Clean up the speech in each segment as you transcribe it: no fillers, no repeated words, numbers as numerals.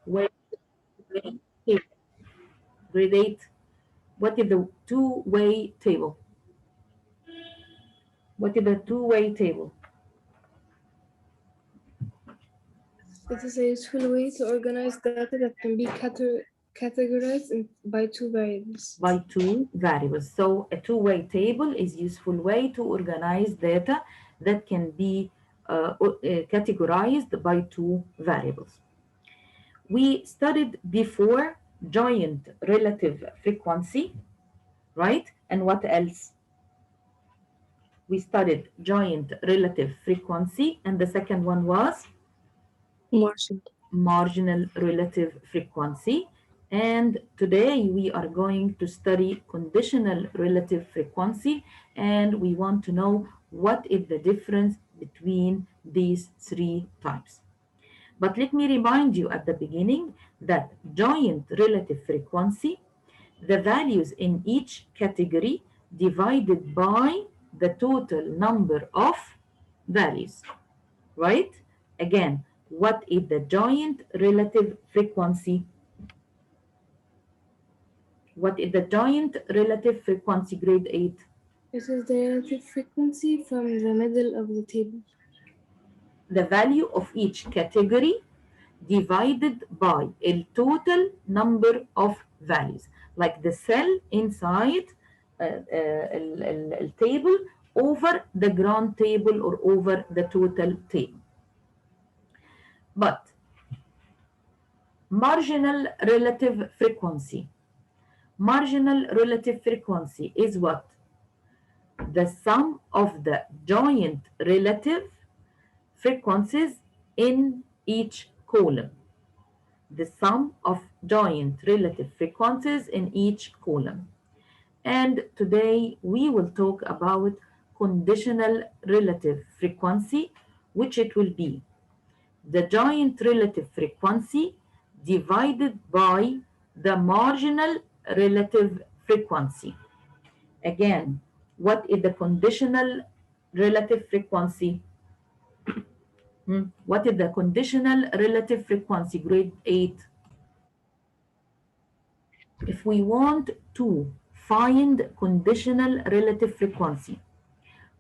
two-way table? Grade 8. What is the two-way table? What is the two-way table? It is a useful way to organize data that can be categorized by two variables. By two variables. So a two-way table is a useful way to organize data that can be categorized by two variables. We studied before joint relative frequency, right? And what else? We studied joint relative frequency, and the second one was marginal relative frequency. And today we are going to study conditional relative frequency, and we want to know what is the difference between these three types. But let me remind you at the beginning that joint relative frequency, the values in each category divided by the total number of values, right? Again, what is the joint relative frequency? What is the joint relative frequency, grade 8? It is the relative frequency from the middle of the table. The value of each category divided by a total number of values, like the cell inside a table over the ground table or over the total table. But marginal relative frequency. Marginal relative frequency is what? The sum of the joint relative frequencies in each column. The sum of joint relative frequencies in each column. And today we will talk about conditional relative frequency, which it will be the joint relative frequency divided by the marginal relative frequency. Again, what is the conditional relative frequency? What is the conditional relative frequency, grade 8? If we want to find conditional relative frequency,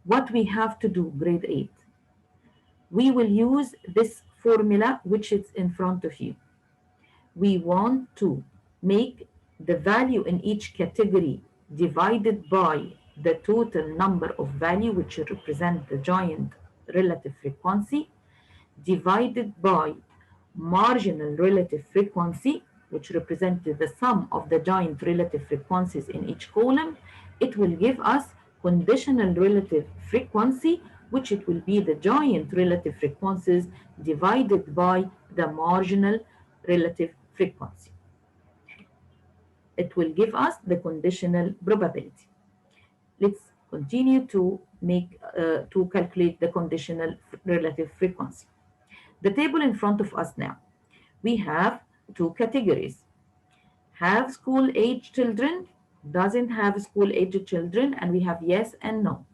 what we have to do, grade 8? We will use this formula which is in front of you. We want to make the value in each category divided by the total number of value, which represent the joint relative frequency, divided by marginal relative frequency, which represents the sum of the joint relative frequencies in each column. It will give us conditional relative frequency, which it will be the joint relative frequencies divided by the marginal relative frequency. It will give us the conditional probability. Let's continue to calculate the conditional relative frequency. The table in front of us now, we have two categories. Have school-age children, doesn't have school-age children, and we have yes and no.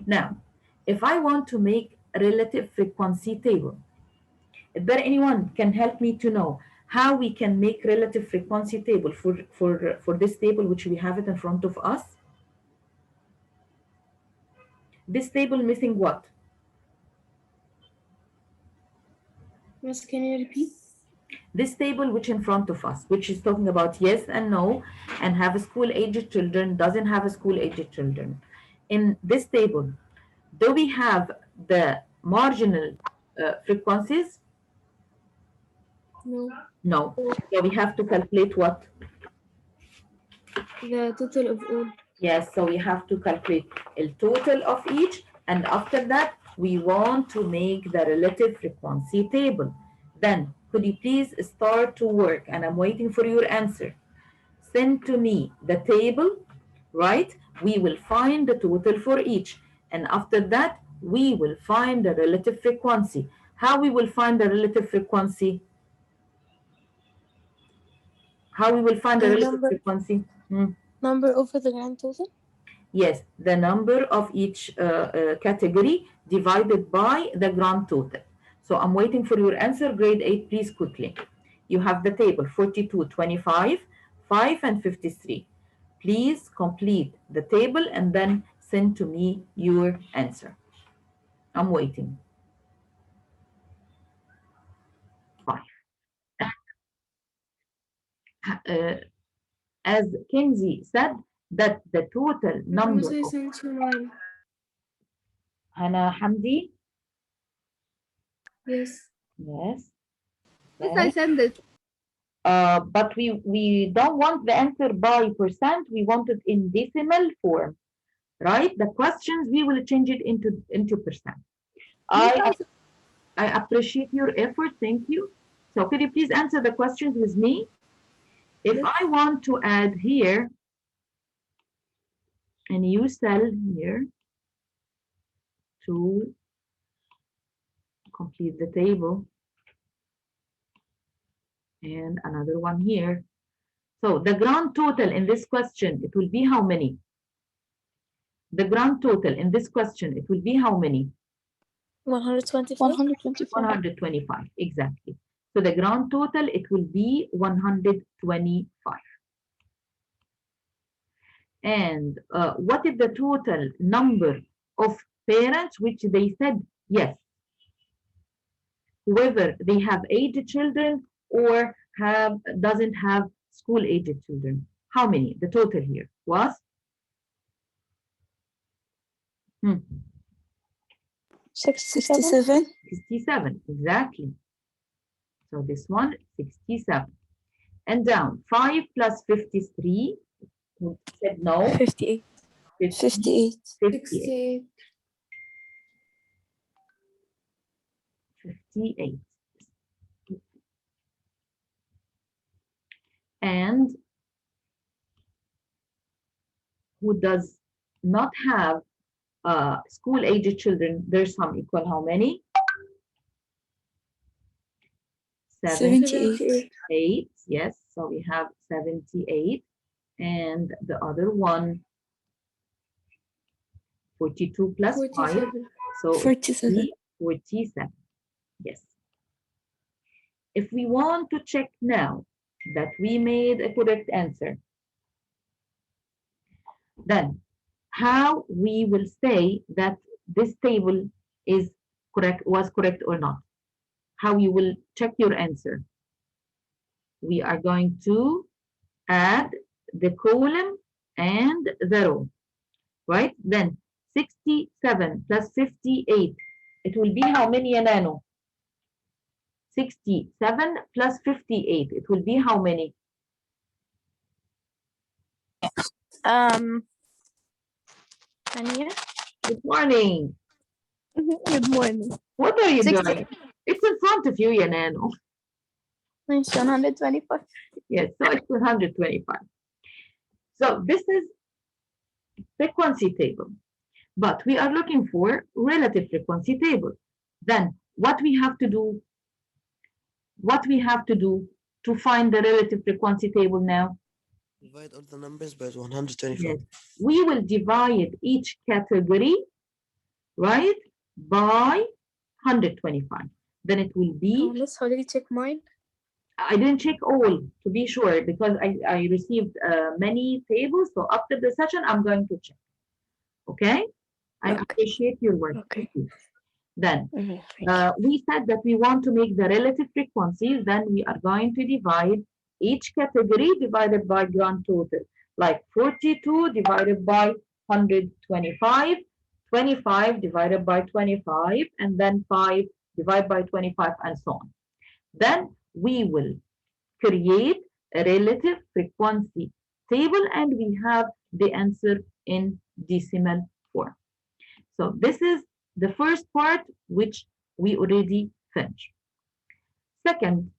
Now, if I want to make a relative frequency table, is there anyone can help me to know how we can make relative frequency table for this table which we have it in front of us? This table missing what? Miss, can you repeat? This table which in front of us, which is talking about yes and no, and have a school-aged children, doesn't have a school-aged children. In this table, do we have the marginal frequencies? No. No. So we have to calculate what? The total of all. Yes, so we have to calculate the total of each, and after that, we want to make the relative frequency table. Then, could you please start to work? And I'm waiting for your answer. Send to me the table, right? We will find the total for each. And after that, we will find the relative frequency. How we will find the relative frequency? How we will find the relative frequency? Number over the grand total? Yes, the number of each category divided by the grand total. So I'm waiting for your answer, grade 8, please quickly. You have the table 42, 25, 5, and 53. Please complete the table and then send to me your answer. I'm waiting. 5. Uh, as Kenzie said, that the total number Miss, I of sent you mine. Hana Hamdi. Yes. Yes. Yes, I Okay. sent it. But we don't want the answer by percent. We want it in decimal form, right? The questions we will change it into percent. I I appreciate your effort. Thank you. So could you please answer the questions with me? If I want to add here a new cell here to complete the table and another one here. So the grand total in this question, it will be how many? The grand total in this question, it will be how many? 125. 125, exactly. So the grand total, it will be 125. And what is the total number of parents which they said yes, whether they have aged children or doesn't have school aged children? How many? The total here was 67. 67, exactly. So this one, 67. And down, 5 plus 53, who said no? 58. 58. 58. 58. And who does not have school-aged children, there's some equal how many? 78. Yes, so we have 78. And the other one, 42 plus 5. So 47. 47. Yes. If we want to check now that we made a correct answer, then how we will say that this table is correct, was correct or not? How you will check your answer? We are going to add the column and the row, right? Then 67 plus 58, it will be how many, Nano? 67 plus 58, it will be how many? Anya? Good morning. Good morning. What are you 60. doing? It's in front of you, Nano. It's 125. Yes, so it's 125. So this is frequency table, but we are looking for relative frequency table. Then what we have to do? What we have to do to find the relative frequency table now? Divide all the numbers by 125. Yes. We will divide each category, right, by 125. Then it will be. Let's already check mine. I didn't check all to be sure because I received many tables. So after the session, I'm going to check. Okay? I appreciate your work. Okay. Then we said that we want to make the relative frequencies. Then we are going to divide each category divided by grand total. Like 42 divided by 125, 25 divided by 25, and then 5 divided by 25, and so on. Then we will create a relative frequency table, and we have the answer in decimal form. So this is the first part, which we already finished. Second,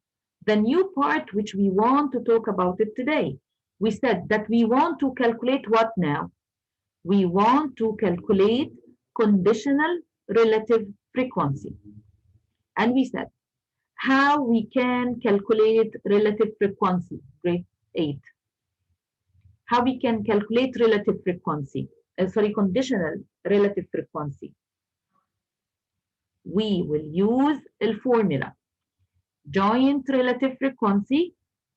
the new part, which we want to talk about it today. We said that we want to calculate what now? We want to calculate conditional relative frequency. And we said how we can calculate relative frequency, grade 8. How we can calculate relative frequency, conditional relative frequency. We will use a formula. joint relative frequency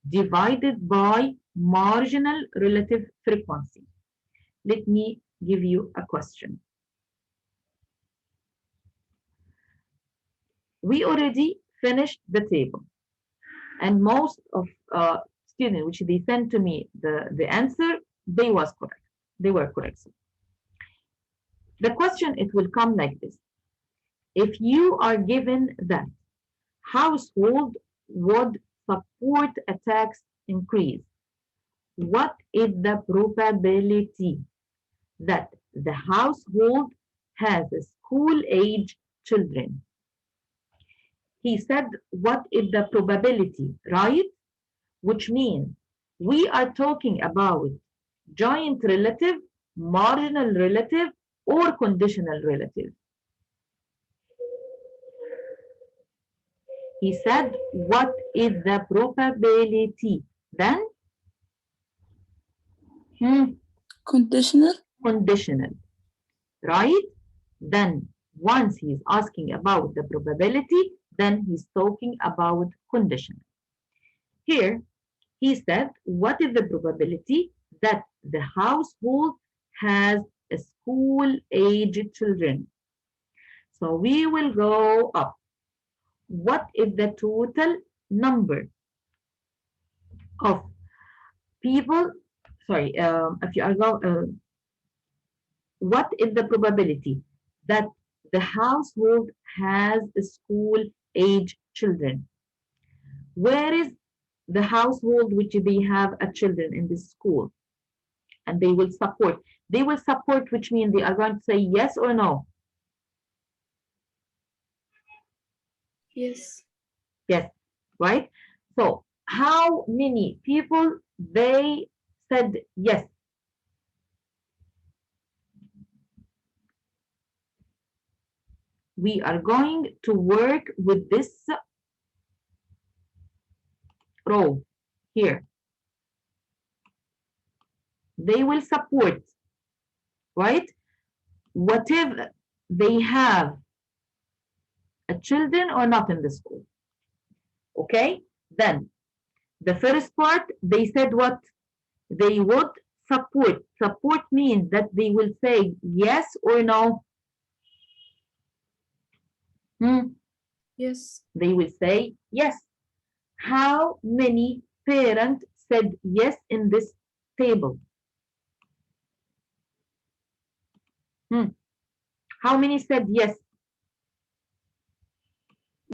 divided by marginal relative frequency. Let me give you a question. We already finished the table, and most of students which they sent to me the answer, they was correct. They were correct. The question, it will come like this. If you are given that household would support a tax increase, what is the probability that the household has school-age children? He said, what is the probability, right? Which means we are talking about joint relative, marginal relative, or conditional relative. He said, what is the probability? Then, Conditional. conditional, right? Then, once he's asking about the probability, then he's talking about conditional. Here, he said, what is the probability that the household has school-aged children? So we will go up. What is the total number of people? Sorry, if you are going, what is the probability that the household has school-age children? Where is the household which they have a children in this school? And they will support. They will support, which means they are going to say yes or no. Yes. Yes, right? So how many people they said yes? We are going to work with this row here. They will support, right? Whatever they have a children or not in the school. Okay, then the first part, they said what? They would support. Support means that they will say yes or no. Yes. They will say yes. How many parents said yes in this table? How many said yes?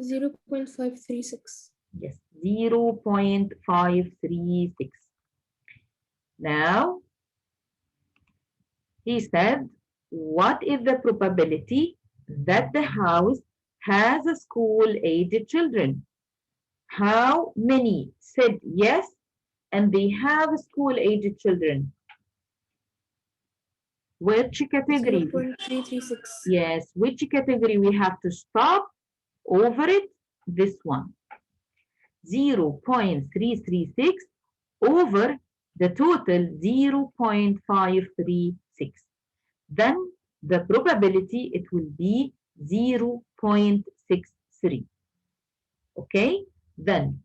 0.536. Yes, 0.536. Now, he said, what is the probability that the house has a school-aged children? How many said yes and they have school-aged children? Which category? 0.336. Yes, which category we have to stop over it? This one. 0.336 over the total 0.536. Then the probability, it will be 0.63. Okay, then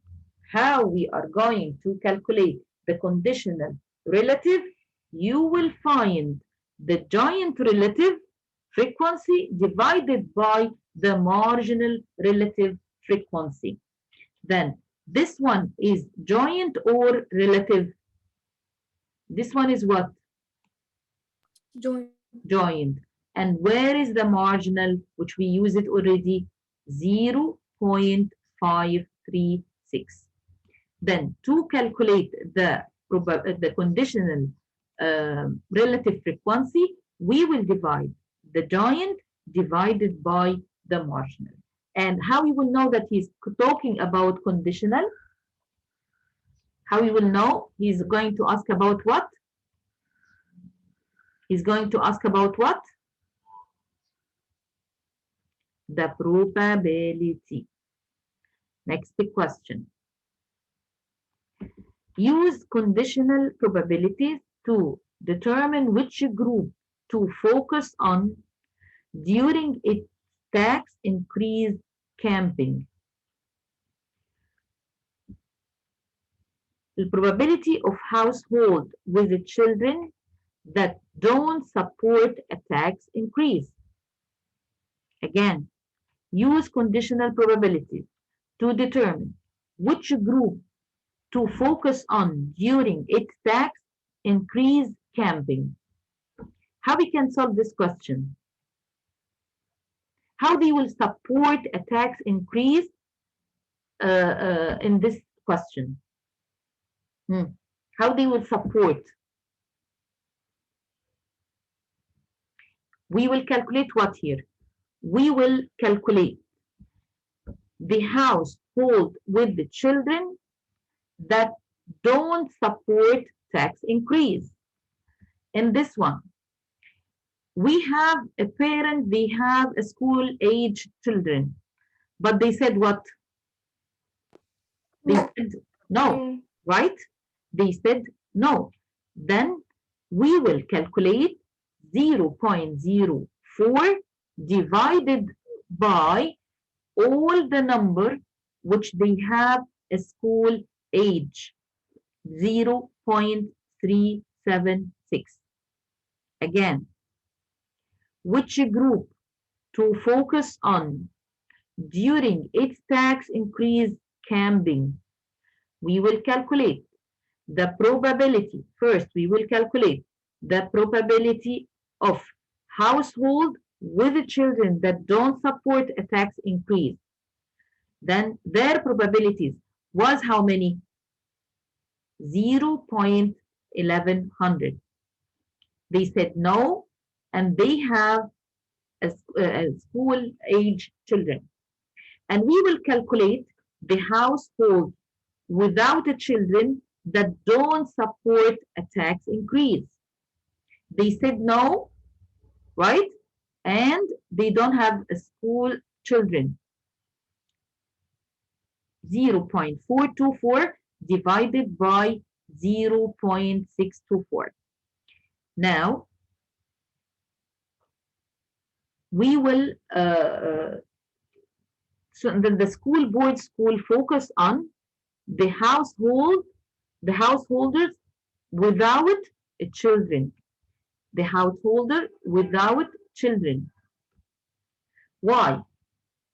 how we are going to calculate the conditional relative? You will find the joint relative frequency divided by the marginal relative frequency. Then this one is joint or relative? This one is what? Joint. Joint. And where is the marginal, which we use it already? 0.536. Then to calculate the conditional relative frequency, we will divide the joint divided by the marginal. And how we will know that he's talking about conditional? How we will know? He's going to ask about what? He's going to ask about what? The probability. Next question. Use conditional probabilities to determine which group to focus on during its tax increase camping. The probability of household with the children that don't support a tax increase. Again, use conditional probabilities to determine which group to focus on during its tax increase camping. How we can solve this question? How they will support a tax increase in this question? How they will support? We will calculate what here? We will calculate the household with the children that don't support tax increase. In this one, we have a parent, they have a school-age children, but they said what? They said no, right? They said no. Then we will calculate 0.04 divided by all the number which they have a school age, 0.376. Again, which group to focus on during its tax increase camping? We will calculate the probability. First, we will calculate the probability of household with children that don't support a tax increase. Then their probabilities was how many? 0.1100. They said no, and they have a school age children. And we will calculate the household without the children that don't support a tax increase. They said no, right? And they don't have a school children. 0.424 divided by 0.624. Now, we will, so the school board school focus on the householders without children. The householder without children. Why?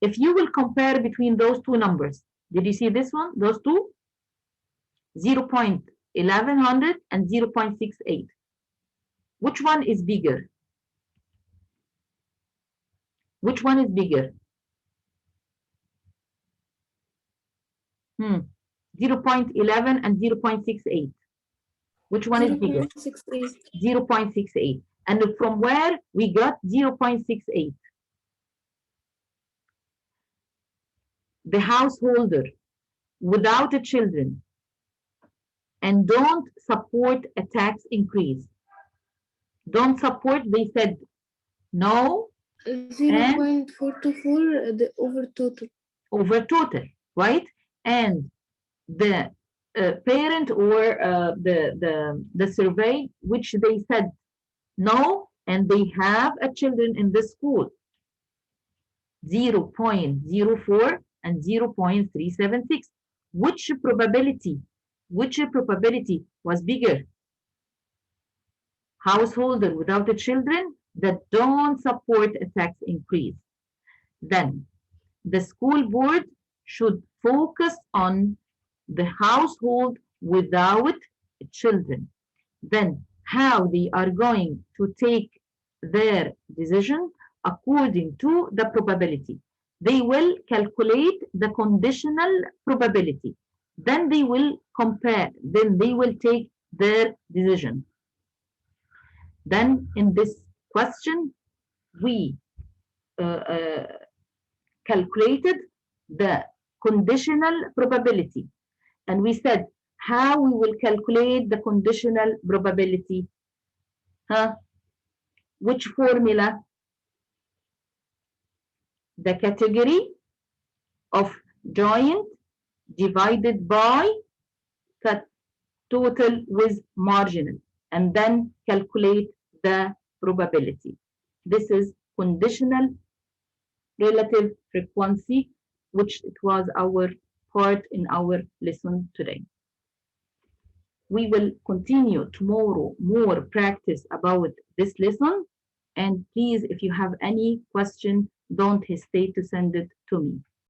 If you will compare between those two numbers, did you see this one? Those two? 0.1100 and 0.68. Which one is bigger? Which one is bigger? 0.11 and 0.68. Which one is bigger? 0.68. And from where we got 0.68? The householder without the children and don't support a tax increase. Don't support, they said no. 0.424 over total. Over total, right? And the parent or the survey, which they said no, and they have a children in the school, 0.04 and 0.376. Which probability was bigger? Householder without the children that don't support a tax increase. Then the school board should focus on the household without children. Then how they are going to take their decision according to the probability. They will calculate the conditional probability. Then they will compare, then they will take their decision. Then in this question, we calculated the conditional probability. And we said how we will calculate the conditional probability. Which formula? The category of joint divided by total with marginal, and then calculate the probability. This is conditional relative frequency, which it was our part in our lesson today. We will continue tomorrow more practice about this lesson. And please, if you have any question, don't hesitate to send it to me.